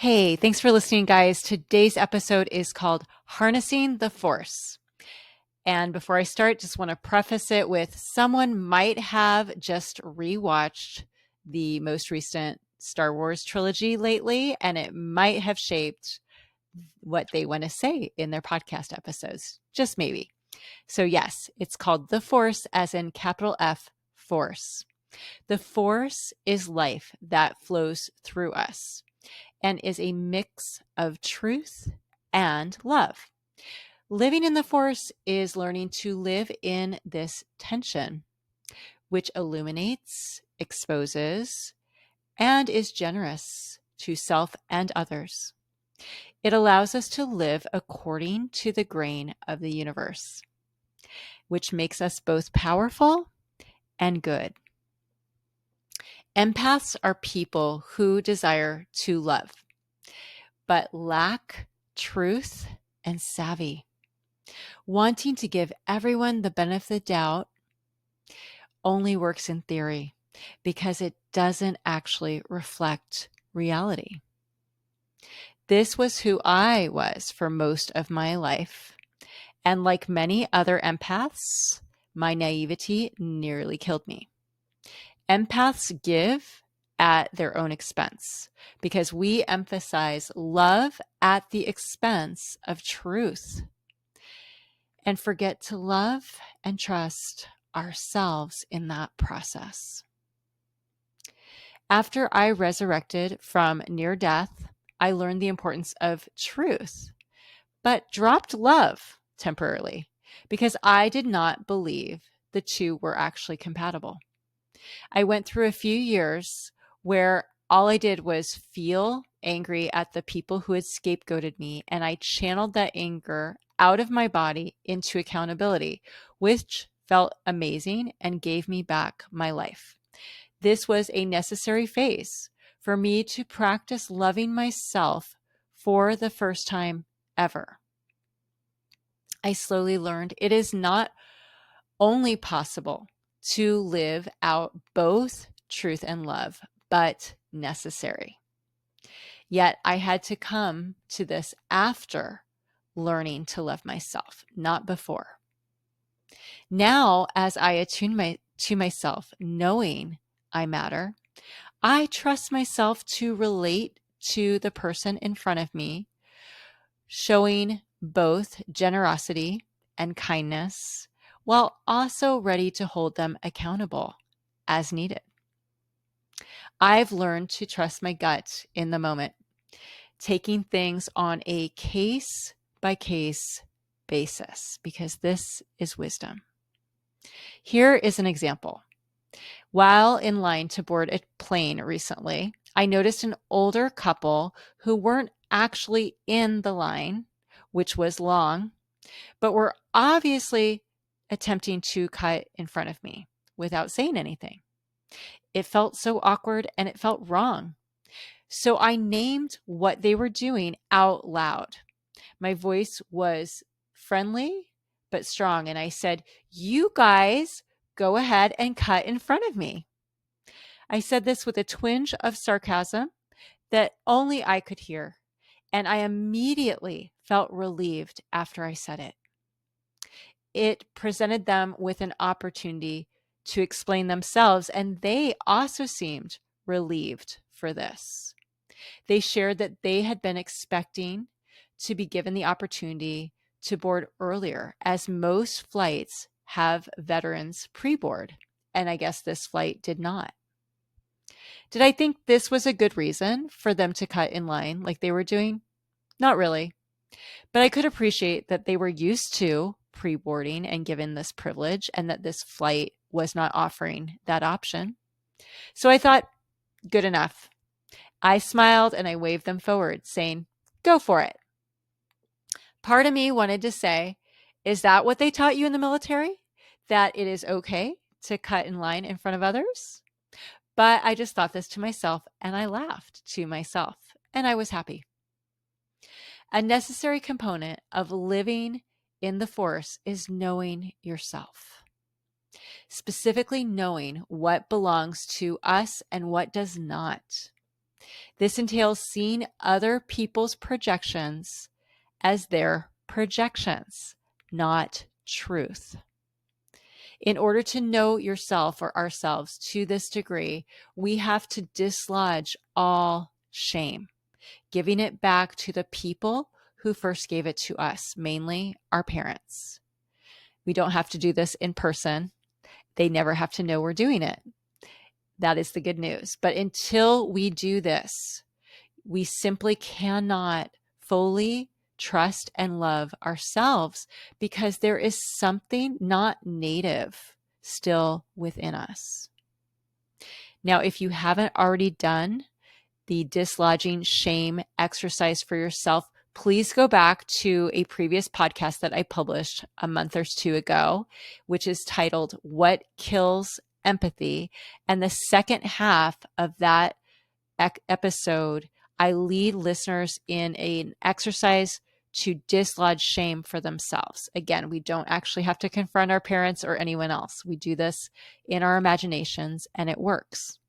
Hey, thanks for listening, guys. Today's episode is called Harnessing the Force. And before I start, just want to preface it with someone might have just rewatched the most recent Star Wars trilogy lately, and it might have shaped what they want to say in their podcast episodes. Just maybe. So, yes, it's called The Force, as in capital F, Force. The Force is life that flows through us and is a mix of truth and love. Living in the Force is learning to live in this tension, which illuminates, exposes, and is generous to self and others. It allows us to live according to the grain of the universe, which makes us both powerful and good. Empaths are people who desire to love, but lack truth and savvy. Wanting to give everyone the benefit of the doubt only works in theory because it doesn't actually reflect reality. This was who I was for most of my life. And like many other empaths, my naivety nearly killed me. Empaths give at their own expense because we emphasize love at the expense of truth and forget to love and trust ourselves in that process. After I resurrected from near death, I learned the importance of truth, but dropped love temporarily because I did not believe the two were actually compatible. I went through a few years where all I did was feel angry at the people who had scapegoated me, and I channeled that anger out of my body into accountability, which felt amazing and gave me back my life. This was a necessary phase for me to practice loving myself for the first time ever. I slowly learned it is not only possible to live out both truth and love, but necessary. Yet I had to come to this after learning to love myself, not before. Now, as I attune to myself, knowing I matter, I trust myself to relate to the person in front of me, showing both generosity and kindness, while also ready to hold them accountable as needed. I've learned to trust my gut in the moment, taking things on a case by case basis, because this is wisdom. Here is an example. While in line to board a plane recently, I noticed an older couple who weren't actually in the line, which was long, but were obviously attempting to cut in front of me without saying anything. It felt so awkward and it felt wrong. So I named what they were doing out loud. My voice was friendly but strong, and I said, "You guys go ahead and cut in front of me." I said this with a twinge of sarcasm that only I could hear, and I immediately felt relieved after I said it. It presented them with an opportunity to explain themselves, and they also seemed relieved for this. They shared that they had been expecting to be given the opportunity to board earlier, as most flights have veterans pre-board, and I guess this flight did not. Did I think this was a good reason for them to cut in line like they were doing? Not really. But I could appreciate that they were used to pre-boarding and given this privilege, and that this flight was not offering that option. So I thought, good enough. I smiled and I waved them forward, saying, "Go for it." Part of me wanted to say, is that what they taught you in the military? That it is okay to cut in line in front of others? But I just thought this to myself and I laughed to myself and I was happy. A necessary component of living in the Force is knowing yourself, specifically knowing what belongs to us and what does not. This entails seeing other people's projections as their projections, not truth. In order to know yourself or ourselves to this degree, we have to dislodge all shame, giving it back to the people who first gave it to us, mainly our parents. We don't have to do this in person. They never have to know we're doing it. That is the good news. But until we do this, we simply cannot fully trust and love ourselves because there is something not native still within us. Now, if you haven't already done the dislodging shame exercise for yourself, please go back to a previous podcast that I published a month or two ago, which is titled What Kills Empathy? And the second half of that episode, I lead listeners in an exercise to dislodge shame for themselves. Again, we don't actually have to confront our parents or anyone else. We do this in our imaginations and it works.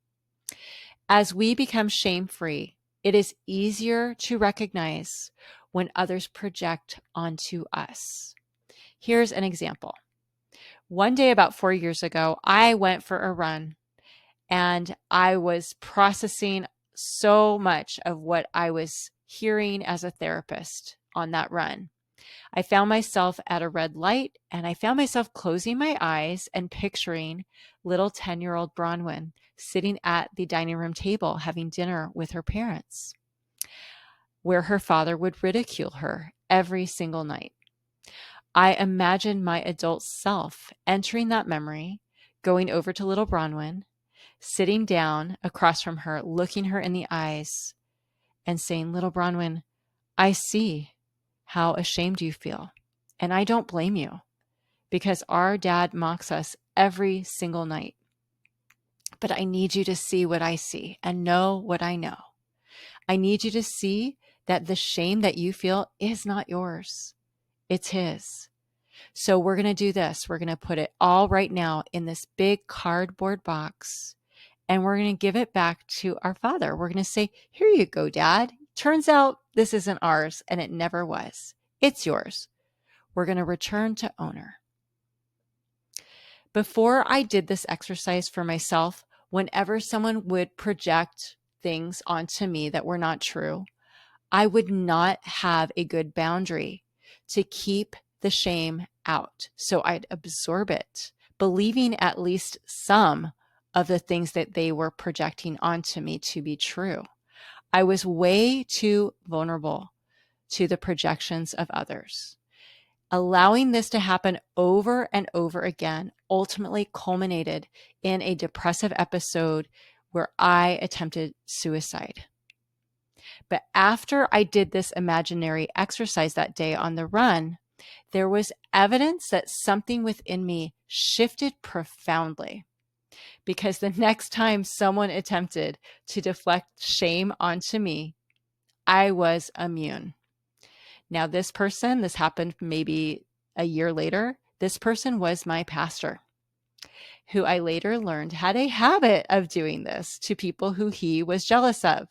As we become shame-free, it is easier to recognize when others project onto us. Here's an example. One day about 4 years ago, I went for a run and I was processing so much of what I was hearing as a therapist on that run. I found myself at a red light and I found myself closing my eyes and picturing little 10-year-old Bronwyn sitting at the dining room table having dinner with her parents, where her father would ridicule her every single night. I imagined my adult self entering that memory, going over to little Bronwyn, sitting down across from her, looking her in the eyes and saying, "Little Bronwyn, I see how ashamed you feel. And I don't blame you because our dad mocks us every single night. But I need you to see what I see and know what I know. I need you to see that the shame that you feel is not yours. It's his. So we're going to do this. We're going to put it all right now in this big cardboard box and we're going to give it back to our father. We're going to say, here you go, Dad. Turns out this isn't ours and it never was. It's yours. We're going to return to owner." Before I did this exercise for myself, whenever someone would project things onto me that were not true, I would not have a good boundary to keep the shame out. So I'd absorb it, believing at least some of the things that they were projecting onto me to be true. I was way too vulnerable to the projections of others. Allowing this to happen over and over again ultimately culminated in a depressive episode where I attempted suicide. But after I did this imaginary exercise that day on the run, there was evidence that something within me shifted profoundly. Because the next time someone attempted to deflect shame onto me, I was immune. Now, this happened maybe a year later. This person was my pastor, who I later learned had a habit of doing this to people who he was jealous of.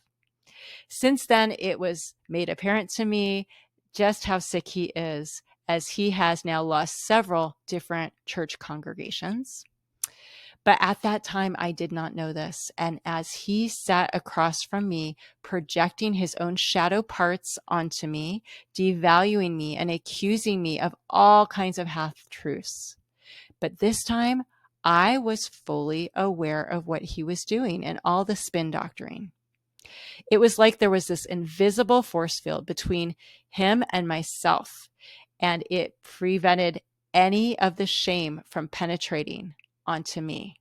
Since then, it was made apparent to me just how sick he is, as he has now lost several different church congregations. But at that time, I did not know this. And as he sat across from me, projecting his own shadow parts onto me, devaluing me and accusing me of all kinds of half-truths. But this time, I was fully aware of what he was doing and all the spin doctoring. It was like there was this invisible force field between him and myself, and it prevented any of the shame from penetrating onto me.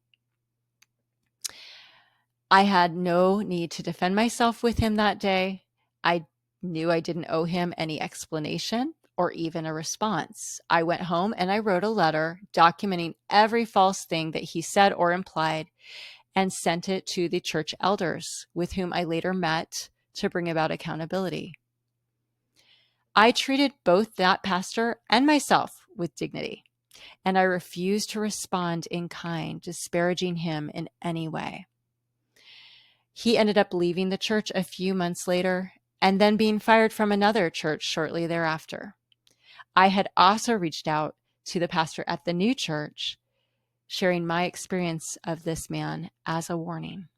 I had no need to defend myself with him that day. I knew I didn't owe him any explanation or even a response. I went home and I wrote a letter documenting every false thing that he said or implied and sent it to the church elders with whom I later met to bring about accountability. I treated both that pastor and myself with dignity, and I refused to respond in kind, disparaging him in any way. He ended up leaving the church a few months later and then being fired from another church shortly thereafter. I had also reached out to the pastor at the new church, sharing my experience of this man as a warning.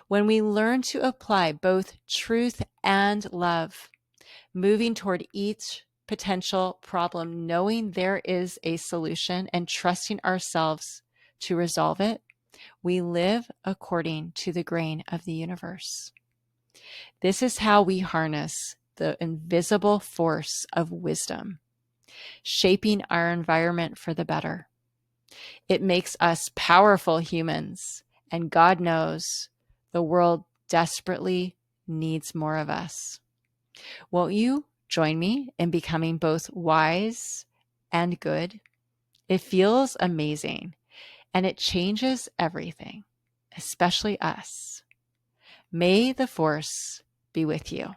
When we learn to apply both truth and love, moving toward each potential problem, knowing there is a solution and trusting ourselves to resolve it, we live according to the grain of the universe. This is how we harness the invisible force of wisdom, shaping our environment for the better. It makes us powerful humans, and God knows the world desperately needs more of us. Won't you join me in becoming both wise and good? It feels amazing, and it changes everything, especially us. May the force be with you.